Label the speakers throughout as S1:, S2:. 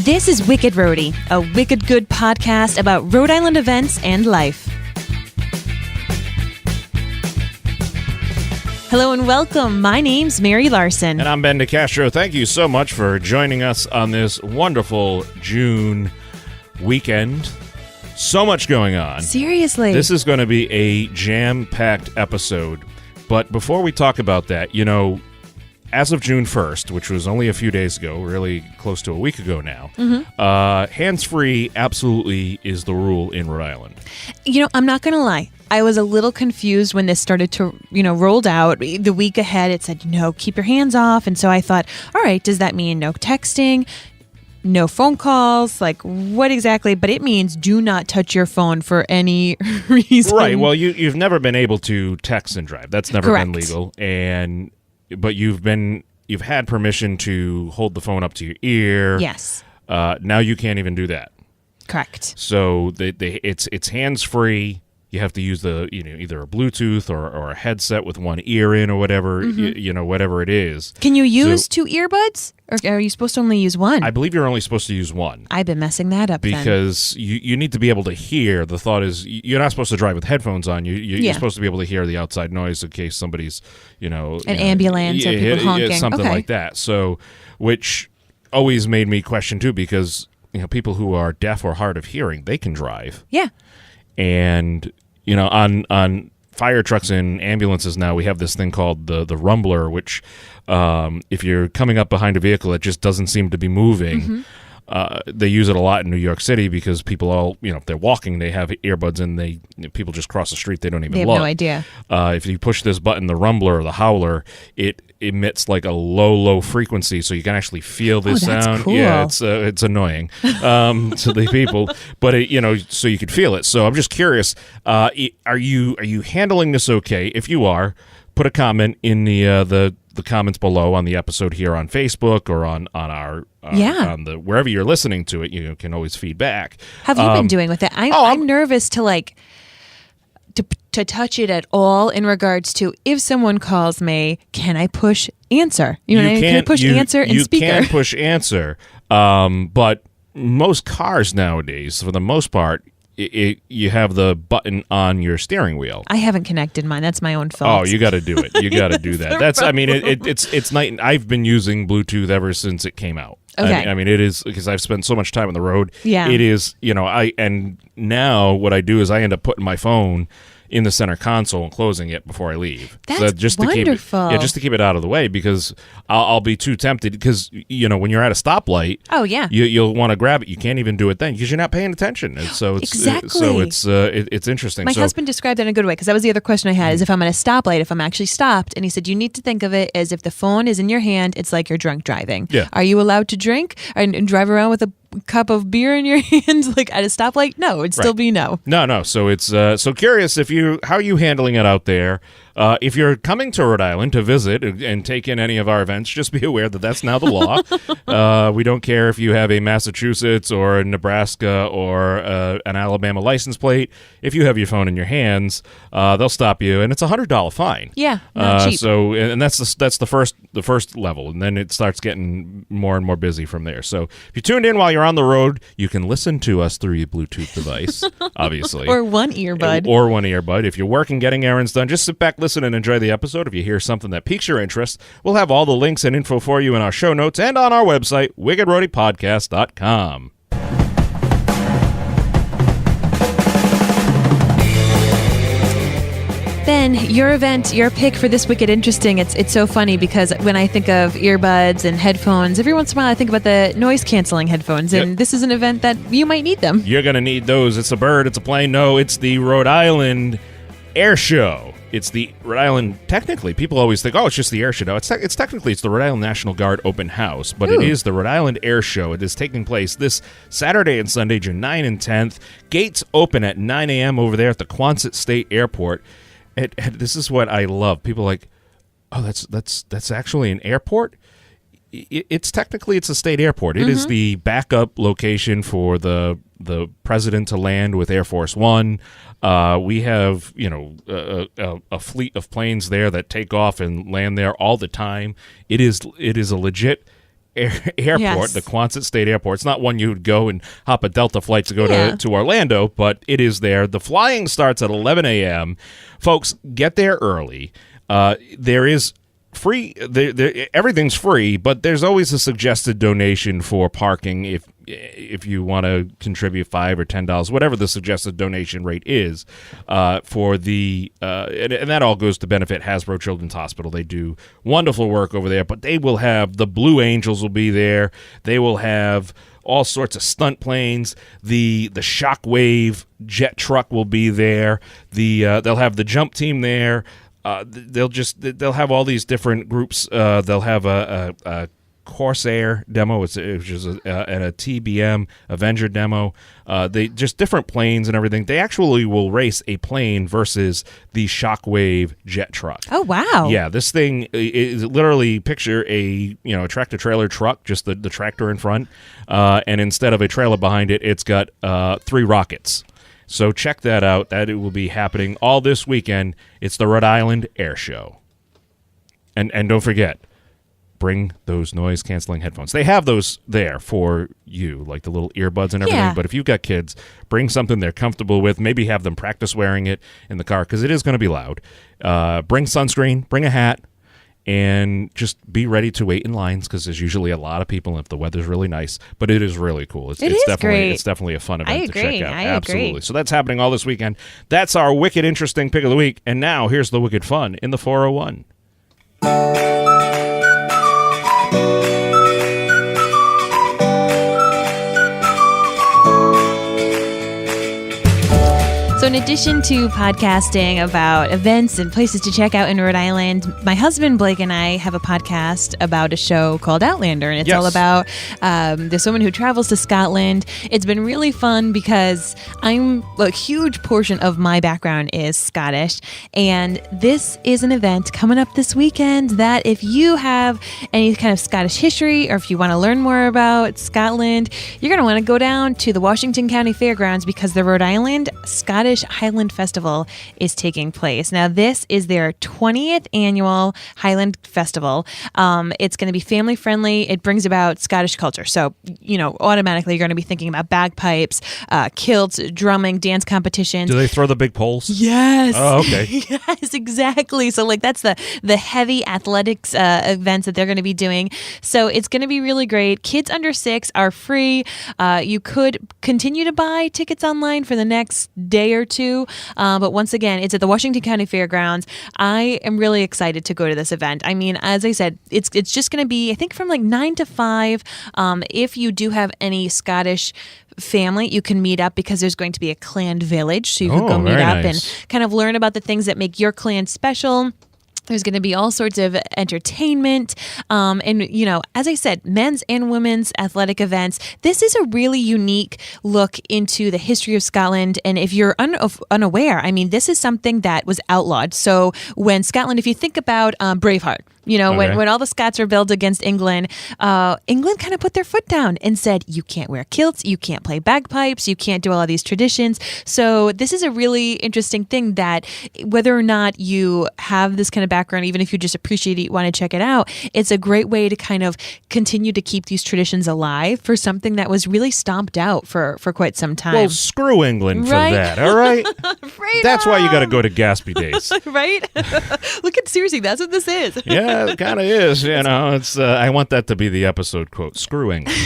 S1: This is Wicked Rhody, a wicked good podcast about Rhode Island events and life. Hello and welcome. My name's Mary Larson.
S2: And I'm Ben DeCastro. Thank you so much for joining us on this wonderful June weekend. So much going on.
S1: Seriously.
S2: This is going to be a jam-packed episode. But before we talk about that, you know, as of June 1st, which was only a few days ago, really close to a week ago now, hands-free absolutely is the rule in Rhode Island.
S1: You know, I'm not going to lie. I was a little confused when this started to, rolled out. The week ahead, it said, keep your hands off. And so I thought, all right, does that mean no texting, no phone calls? Like, what exactly? But it means do not touch your phone for any reason.
S2: Right. Well, you've never been able to text and drive. That's never
S1: Correct.
S2: been legal. But you've had permission to hold the phone up to your ear.
S1: Yes.
S2: Now you can't even do that.
S1: Correct.
S2: So it's hands free. You have to use either a Bluetooth or a headset with one ear in or whatever whatever it is.
S1: Can you use two earbuds, or are you supposed to only use one?
S2: I believe you're only supposed to use one.
S1: I've been messing that up
S2: because you need to be able to hear. The thought is you're not supposed to drive with headphones on. You're supposed to be able to hear the outside noise in case somebody's an
S1: ambulance or people honking,
S2: something like that. So, which always made me question too, because people who are deaf or hard of hearing, they can drive.
S1: Yeah,
S2: and on fire trucks and ambulances now, we have this thing called the rumbler, which if you're coming up behind a vehicle that just doesn't seem to be moving, they use it a lot in New York City because people all, if they're walking, they have earbuds and people just cross the street, they don't even
S1: they have
S2: look.
S1: no idea.
S2: If you push this button, the rumbler or the howler, it emits like a low frequency, so you can actually feel this sound.
S1: Cool.
S2: Yeah, it's annoying to the people, but so you could feel it. So I'm just curious, are you handling this okay? If you are, put a comment in the comments below on the episode here on Facebook or on our on the wherever you're listening to it. You can always feedback.
S1: Have you been doing with it? I'm nervous to to touch it at all in regards to if someone calls me, can I push answer? Can I push answer and speaker?
S2: You can push answer, but most cars nowadays, for the most part, you have the button on your steering wheel.
S1: I haven't connected mine. That's my own fault.
S2: Oh, you got to do it. You got to do that. It's night. I've been using Bluetooth ever since it came out.
S1: Okay.
S2: I mean, it is because I've spent so much time on the road.
S1: Yeah.
S2: It is, and now what I do is I end up putting my phone in the center console and closing it before I leave.
S1: That's
S2: just
S1: wonderful.
S2: Just to keep it out of the way, because I'll be too tempted, because when you're at a stoplight, you'll want to grab it. You can't even do it then because you're not paying attention. And so it's it's interesting.
S1: My husband described it in a good way, because that was the other question I had: is if I'm at a stoplight, if I'm actually stopped, and he said you need to think of it as if the phone is in your hand, it's like you're drunk driving.
S2: Yeah.
S1: Are you allowed to drink and drive around with a cup of beer in your hand like at a stoplight? No, it'd still be no.
S2: No. So it's so curious how are you handling it out there? If you're coming to Rhode Island to visit and take in any of our events, just be aware that that's now the law. We don't care if you have a Massachusetts or a Nebraska or an Alabama license plate. If you have your phone in your hands, they'll stop you, and it's a $100 fine.
S1: Yeah, not cheap.
S2: So, and that's the first level, and then it starts getting more and more busy from there. So, if you tuned in while you're on the road, you can listen to us through your Bluetooth device, obviously,
S1: or one earbud.
S2: Or one earbud. If you're working, getting errands done, just sit back, listen, and enjoy the episode. If you hear something that piques your interest, we'll have all the links and info for you in our show notes and on our website, wickedroadypodcast.com.
S1: Ben, your event, your pick for this Wicked Interesting, it's so funny because when I think of earbuds and headphones, every once in a while I think about the noise-canceling headphones, and this is an event that you might need them.
S2: You're going to need those. It's a bird, it's a plane. No, it's the Rhode Island Air Show. It's the Rhode Island, technically, people always think, it's just the Air Show. No, it's technically the Rhode Island National Guard Open House, but It is the Rhode Island Air Show. It is taking place this Saturday and Sunday, June 9 and 10th. Gates open at 9 a.m. over there at the Quonset State Airport. This is what I love. People are like, that's actually an airport? It's technically a state airport. It is the backup location for the the president to land with Air Force One. We have, a fleet of planes there that take off and land there all the time. It is a legit airport,
S1: Yes.
S2: the Quonset State Airport. It's not one you would go and hop a Delta flight to go to Orlando, but it is there. The flying starts at 11 a.m. Folks, get there early. There is free. Everything's free, but there's always a suggested donation for parking if you want to contribute $5 or $10, whatever the suggested donation rate is for the and that all goes to benefit Hasbro Children's Hospital. They do wonderful work over there, but they will have the Blue Angels will be there. They will have all sorts of stunt planes. The Shockwave jet truck will be there. They'll have the jump team there. They'll have all these different groups. They'll have a Corsair demo, which is and a TBM Avenger demo. They just different planes and everything. They actually will race a plane versus the Shockwave jet truck.
S1: Oh wow!
S2: Yeah, this thing is literally picture a tractor trailer truck, just the tractor in front, and instead of a trailer behind it, it's got 3 rockets. So check that out. That it will be happening all this weekend. It's the Rhode Island Air Show. And don't forget, bring those noise-canceling headphones. They have those there for you, like the little earbuds and everything.
S1: Yeah.
S2: But if you've got kids, bring something they're comfortable with. Maybe have them practice wearing it in the car because it is going to be loud. Bring sunscreen. Bring a hat. And just be ready to wait in lines because there's usually a lot of people if the weather's really nice. But it is really cool. It's definitely a fun event to check out. Absolutely.
S1: Agree.
S2: So that's happening all this weekend. That's our wicked interesting pick of the week. And now here's the wicked fun in the 401.
S1: So in addition to podcasting about events and places to check out in Rhode Island, my husband Blake and I have a podcast about a show called Outlander, and it's all about this woman who travels to Scotland. It's been really fun because a huge portion of my background is Scottish, and this is an event coming up this weekend that if you have any kind of Scottish history or if you want to learn more about Scotland, you're going to want to go down to the Washington County Fairgrounds because the Rhode Island Scottish Highland Festival is taking place. Now, this is their 20th annual Highland Festival. It's going to be family friendly. It brings about Scottish culture. So, automatically you're going to be thinking about bagpipes, kilts, drumming, dance competitions.
S2: Do they throw the big poles?
S1: Yes.
S2: Oh, okay.
S1: Yes, exactly. So that's the heavy athletics events that they're going to be doing. So it's going to be really great. Kids under 6 are free. You could continue to buy tickets online for the next day or two. But once again, it's at the Washington County Fairgrounds. I am really excited to go to this event. I mean, as I said, it's just going to be, I think, from 9 to 5. If you do have any Scottish family, you can meet up because there's going to be a clan village. So you can go meet up and kind of learn about the things that make your clan special. There's going to be all sorts of entertainment. And, as I said, men's and women's athletic events. This is a really unique look into the history of Scotland. And if you're unaware, I mean, this is something that was outlawed. So when Scotland, if you think about Braveheart, when all the Scots rebelled against England, England kind of put their foot down and said, you can't wear kilts, you can't play bagpipes, you can't do all of these traditions. So this is a really interesting thing that whether or not you have this kind of background, even if you just appreciate it, want to check it out, it's a great way to kind of continue to keep these traditions alive for something that was really stomped out for quite some time.
S2: Well, screw England for that, all right? That's why you got to go to Gaspy Days.
S1: Right? Seriously, that's what this is.
S2: Yeah. It kind of is, It's I want that to be the episode quote. Screw England.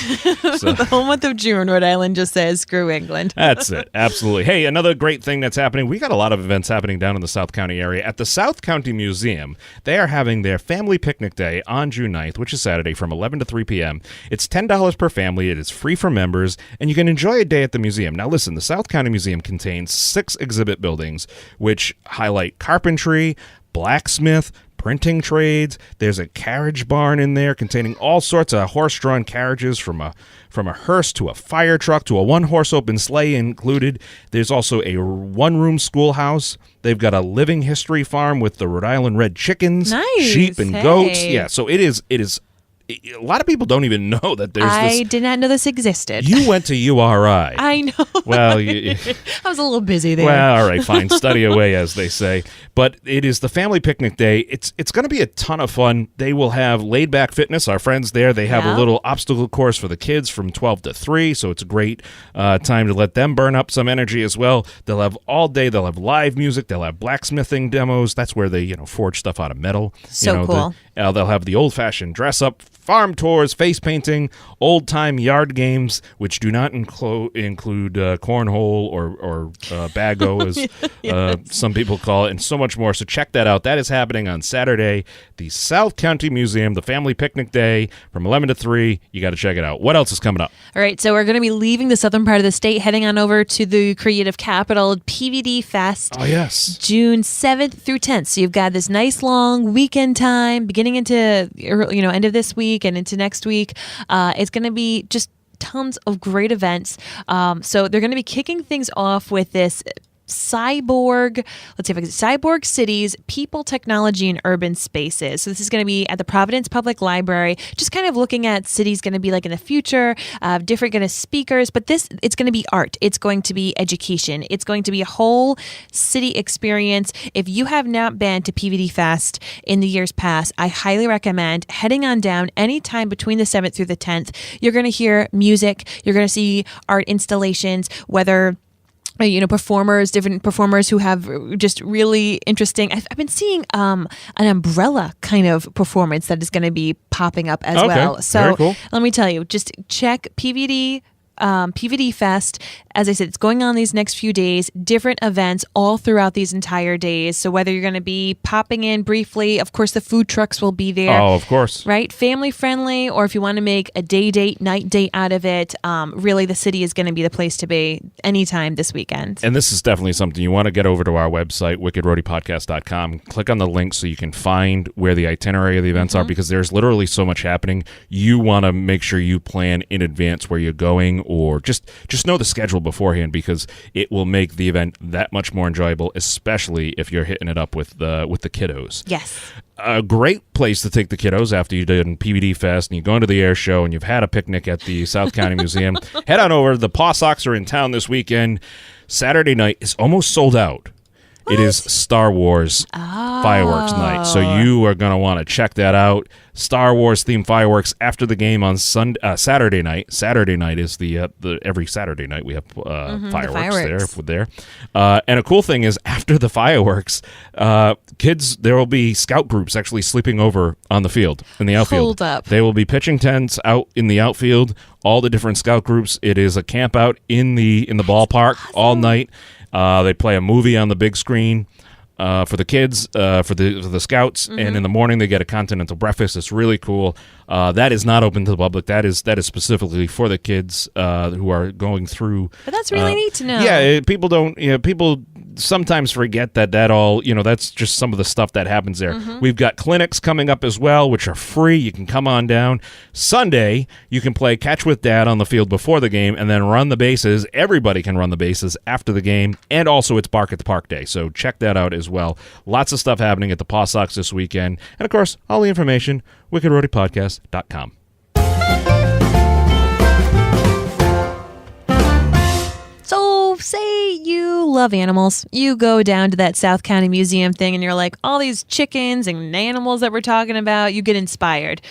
S2: So,
S1: the whole month of June, Rhode Island just says screw England.
S2: That's it. Absolutely. Hey, another great thing that's happening. We got a lot of events happening down in the South County area. At the South County Museum, they are having their Family Picnic Day on June 9th, which is Saturday from 11 to 3 p.m. It's $10 per family. It is free for members, and you can enjoy a day at the museum. Now, listen, the South County Museum contains 6 exhibit buildings, which highlight carpentry, blacksmith, printing trades. There's a carriage barn in there containing all sorts of horse-drawn carriages from a hearse to a fire truck to a one-horse open sleigh included. There's also a one-room schoolhouse. They've got a living history farm with the Rhode Island red chickens, sheep, and goats. Yeah, so it is a lot of people don't even know that there's
S1: I did not know this existed.
S2: You went to URI.
S1: I know.
S2: Well,
S1: I was a little busy there.
S2: Well, all right, fine. Study away, as they say. But it is the family picnic day. It's going to be a ton of fun. They will have laid back fitness. Our friends there, they have a little obstacle course for the kids from 12 to 3, so it's a great time to let them burn up some energy as well. They'll have all day. They'll have live music. They'll have blacksmithing demos. That's where they forge stuff out of metal.
S1: So cool.
S2: They'll have the old-fashioned dress-up, farm tours, face painting, old-time yard games, which do not include cornhole or bago, as some people call it, and so much more. So check that out. That is happening on Saturday, the South County Museum, the Family Picnic Day from 11 to 3. You got to check it out. What else is coming up?
S1: All right, so we're going to be leaving the southern part of the state, heading on over to the creative capital, PVD Fest.
S2: Oh, yes.
S1: June 7th through 10th. So you've got this nice long weekend time beginning into end of this week and into next week. It's going to be just tons of great events. So they're going to be kicking things off with this Cyborg Cities, People, Technology, and Urban Spaces. So this is going to be at the Providence Public Library, just kind of looking at cities going to be like in the future, different kind of speakers, but it's going to be art. It's going to be education. It's going to be a whole city experience. If you have not been to PVD Fest in the years past, I highly recommend heading on down anytime between the 7th through the 10th. You're going to hear music. You're going to see art installations, whether different performers who have just really interesting. I've been seeing an umbrella kind of performance that is going to be popping up as well. So
S2: very cool.
S1: Let me tell you, just check PVD Fest. As I said, it's going on these next few days, different events all throughout these entire days. So whether you're going to be popping in briefly, of course, the food trucks will be there.
S2: Oh, of course.
S1: Right? Family friendly, or if you want to make a day date, night date out of it, really the city is going to be the place to be anytime this weekend.
S2: And this is definitely something you want to get over to our website, wickedrodypodcast.com. Click on the link so you can find where the itinerary of the events are, because there's literally so much happening. You want to make sure you plan in advance where you're going, or just know the schedule beforehand, because it will make the event that much more enjoyable, especially if you're hitting it up with the kiddos.
S1: Yes.
S2: A great place to take the kiddos after you did PVD Fest and you go into the air show and you've had a picnic at the South County Museum. Head on over. The Paw Sox are in town this weekend. Saturday night is almost sold out. It is Star Wars fireworks night, so you are going to want to check that out. Star Wars themed fireworks after the game on Saturday night. Saturday night is the every Saturday night we have fireworks there. And a cool thing is, after the fireworks, kids, there will be scout groups actually sleeping over on the field in the outfield.
S1: Hold up.
S2: They will be pitching tents out in the outfield. All the different scout groups. It is a camp out in the ballpark all night. They play a movie on the big screen for the kids, for the scouts, and in the morning they get a continental breakfast. It's really cool. That is not open to the public. That is specifically for the kids who are going through.
S1: But that's really neat to know.
S2: Yeah, people don't. People sometimes forget that all. That's just some of the stuff that happens there. We've got clinics coming up as well, which are free. You can come on down. Sunday, you can play catch with dad on the field before the game, and then run the bases. Everybody can run the bases after the game, and also it's Bark at the Park Day. So check that out as well. Lots of stuff happening at the Paw Sox this weekend, and of course, all the information wickedrodypodcast.com.
S1: So say you love animals. You go down to that South County Museum thing and you're like, all these chickens and animals that we're talking about, you get inspired.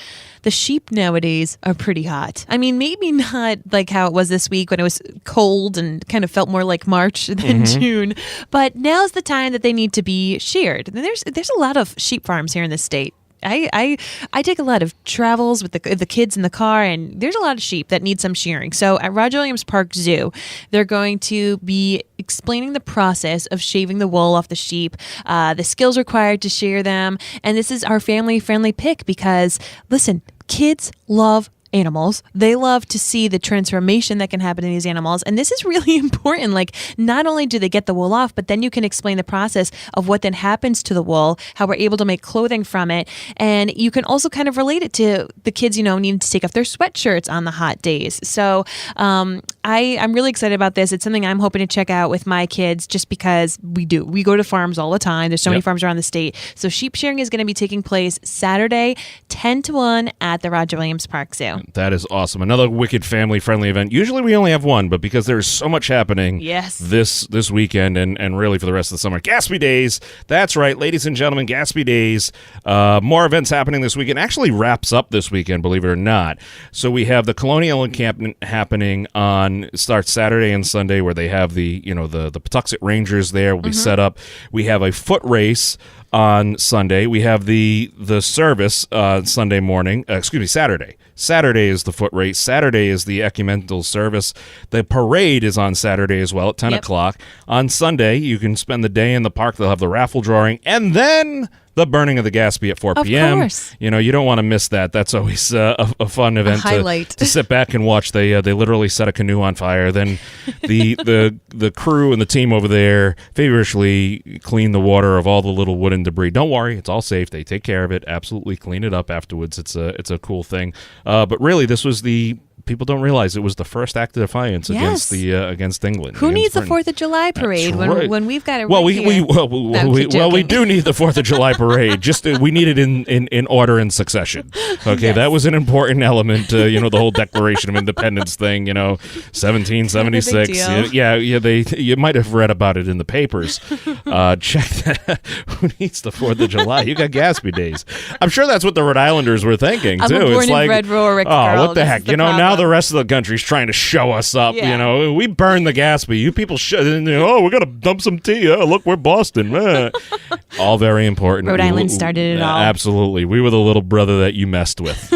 S1: The sheep nowadays are pretty hot. I mean, maybe not like how it was this week when it was cold and kind of felt more like March than June, but now's the time that they need to be sheared. And there's a lot of sheep farms here in the state. I take a lot of travels with the kids in the car, and there's a lot of sheep that need some shearing. So at Roger Williams Park Zoo, they're going to be explaining the process of shaving the wool off the sheep, the skills required to shear them, and this is our family-friendly pick because, listen, kids love animals. They love to see the transformation that can happen in these animals. And this is really important. Like, not only do they get the wool off, but then you can explain the process of what then happens to the wool, how we're able to make clothing from it. And you can also kind of relate it to the kids, needing to take off their sweatshirts on the hot days. So I'm really excited about this. It's something I'm hoping to check out with my kids just because we do. We go to farms all the time. There's so many farms around the state. So sheep shearing is going to be taking place Saturday, 10 to 1 at the Roger Williams Park Zoo.
S2: That is awesome. Another wicked family-friendly event. Usually we only have one, but because there's so much happening this weekend and really for the rest of the summer. Gatsby Days. That's right, ladies and gentlemen, Gatsby Days. More events happening this weekend. Actually wraps up this weekend, believe it or not. So we have the Colonial Encampment happening starts Saturday and Sunday where they have the Patuxent Rangers there will be set up. We have a foot race on Sunday. We have the service Sunday morning. Saturday. Saturday is the foot race. Saturday is the ecumenical service. The parade is on Saturday as well at 10 o'clock. On Sunday, you can spend the day in the park. They'll have the raffle drawing. And then the burning of the Gatsby at 4 p.m.
S1: Of course.
S2: You don't want to miss that. That's always a fun event to sit back and watch. They literally set a canoe on fire. Then the crew and the team over there feverishly clean the water of all the little wooden debris. Don't worry, it's all safe. They take care of it. Absolutely clean it up afterwards. It's a cool thing. But really, this was people don't realize it was the first act of defiance against England.
S1: Who needs
S2: Britain.
S1: the 4th of July parade when we've got it
S2: well,
S1: right here?
S2: We do need the 4th of July parade. Just we need it in order and succession. Okay, that was an important element. The whole Declaration of Independence thing. 1776. You might have read about it in the papers. Check that. Who needs the 4th of July? You got Gatsby Days. I'm sure that's what the Rhode Islanders were thinking too.
S1: I'm a born and bred Rorick girl.
S2: What the heck? Now the rest of the country's trying to show us up. We burned the Gatsby. You people should. We're gonna dump some tea. Look, we're Boston. All very important.
S1: Rhode Island started it all.
S2: Absolutely. We were the little brother that you messed with.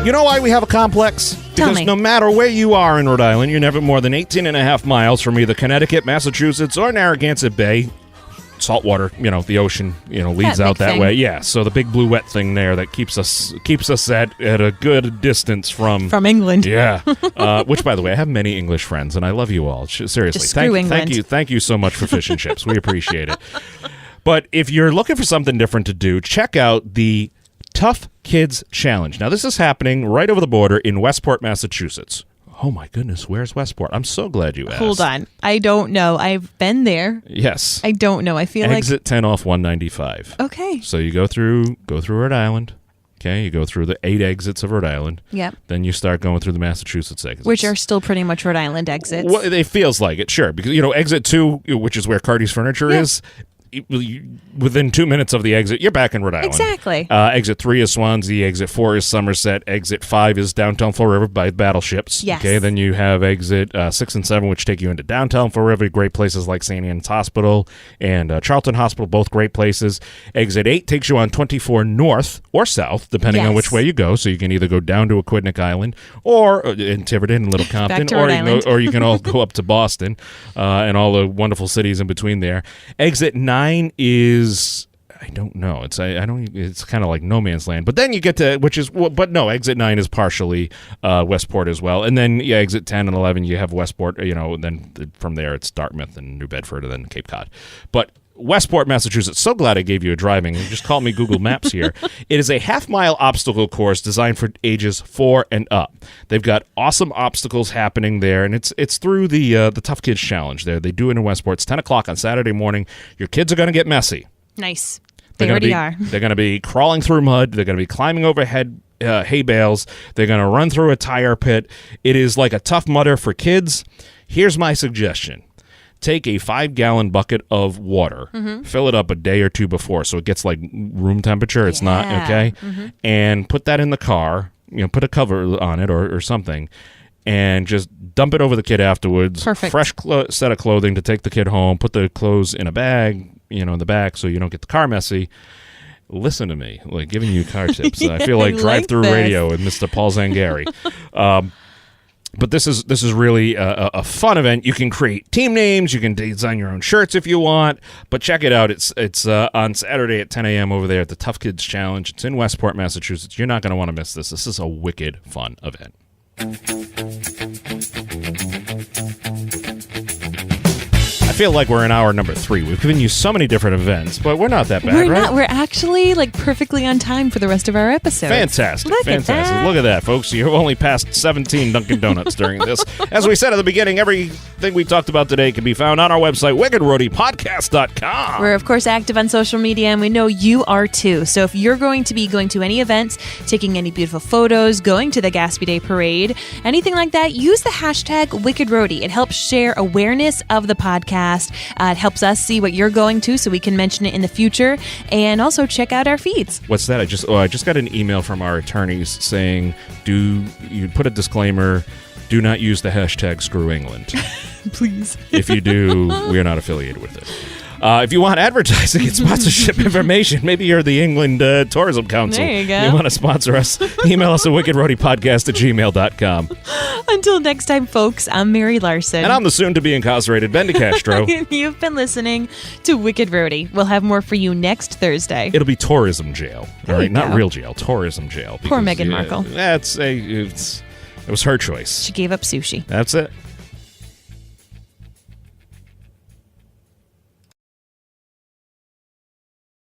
S2: You know why we have a complex? Because no matter where you are in Rhode Island, you're never more than 18 and a half miles from either Connecticut, Massachusetts, or Narragansett Bay. Saltwater, the ocean, leads out that way. Yeah, so the big blue wet thing there that keeps us at a good distance from
S1: England.
S2: Yeah, which, by the way, I have many English friends, and I love you all. Seriously,
S1: Just screw England.
S2: Thank you so much for fish and chips. We appreciate it. But if you're looking for something different to do, check out the Tough Kids Challenge. Now, this is happening right over the border in Westport, Massachusetts. Oh, my goodness. Where's Westport? I'm so glad you asked.
S1: Hold on. I don't know. I've been there.
S2: Yes.
S1: I don't know. I feel
S2: Exit 10 off 195.
S1: Okay.
S2: So you go through Rhode Island. Okay. You go through the 8 exits of Rhode Island.
S1: Yep.
S2: Then you start going through the Massachusetts exits.
S1: Which are still pretty much Rhode Island exits.
S2: Well, it feels like it, sure. Because, exit 2, which is where Cardi's Furniture is, within 2 minutes of the exit, you're back in Rhode Island.
S1: Exactly.
S2: Exit 3 is Swansea. Exit 4 is Somerset. Exit 5 is downtown Fall River by battleships.
S1: Yes.
S2: Okay. Then you have exit 6 and 7, which take you into downtown Fall River. Great places like St. Anne's Hospital and Charlton Hospital, both great places. Exit 8 takes you on 24 north or south, depending on which way you go. So you can either go down to Aquidneck Island or in Tiverton and Little Compton, or you can all go up to Boston and all the wonderful cities in between there. Exit 9 is, I don't know. It's kind of like no man's land. But then you get to exit 9 is partially Westport as well. And then exit 10 and 11 you have Westport, and then from there it's Dartmouth and New Bedford and then Cape Cod. But Westport, Massachusetts. So glad I gave you a driving. Just call me Google Maps here. It is a half-mile obstacle course designed for ages 4 and up. They've got awesome obstacles happening there, and it's through the Tough Kids Challenge there. They do it in Westport. It's 10 o'clock on Saturday morning. Your kids are going to get messy.
S1: Nice. They already are.
S2: They're going to be crawling through mud. They're going to be climbing overhead hay bales. They're going to run through a tire pit. It is like a Tough Mudder for kids. Here's my suggestion. Take a 5-gallon bucket of water, fill it up a day or two before so it gets like room temperature. It's not, okay? And put that in the car, put a cover on it or something, and just dump it over the kid afterwards.
S1: Perfect.
S2: Fresh set of clothing to take the kid home, put the clothes in a bag, in the back so you don't get the car messy. listen to me, like giving you car tips. I feel like
S1: I
S2: drive-through
S1: like this.
S2: radio with Mr. Paul Zangari. But this is really a fun event. You can create team names. You can design your own shirts if you want. But check it out. It's on Saturday at 10 a.m. over there at the Tough Kids Challenge. It's in Westport, Massachusetts. You're not going to want to miss this. This is a wicked fun event. I feel like we're in hour number 3. We've given you so many different events, but we're not that bad,
S1: We're
S2: right?
S1: not. We're actually like perfectly on time for the rest of our episodes.
S2: Fantastic.
S1: Look at
S2: Fantastic.
S1: that.
S2: Look at that, folks. You've only passed 17 Dunkin' Donuts during this. As we said at the beginning, everything we talked about today can be found on our website, wickedroadypodcast.com.
S1: We're, of course, active on social media, and we know you are too. So if you're going to be going to any events, taking any beautiful photos, going to the Gatsby Day Parade, anything like that, use the hashtag WickedRhody. It helps share awareness of the podcast. It helps us see what you're going to so we can mention it in the future, and also check out our feeds.
S2: What's that? I just got an email from our attorneys saying, you put a disclaimer, do not use the hashtag Screw England.
S1: Please.
S2: If you do, we are not affiliated with it. If you want advertising and sponsorship information, maybe you're the England Tourism Council.
S1: There you go.
S2: You want to sponsor us, email us at wickedroadypodcast@gmail.com.
S1: Until next time, folks, I'm Mary Larson.
S2: And I'm the soon-to-be incarcerated Ben DeCastro.
S1: You've been listening to Wicked Rhody. We'll have more for you next Thursday.
S2: It'll be tourism jail.
S1: There
S2: All
S1: you
S2: right, not
S1: go.
S2: real jail, tourism jail.
S1: Poor
S2: because,
S1: Meghan Markle.
S2: It was her choice.
S1: She gave up sushi.
S2: That's it.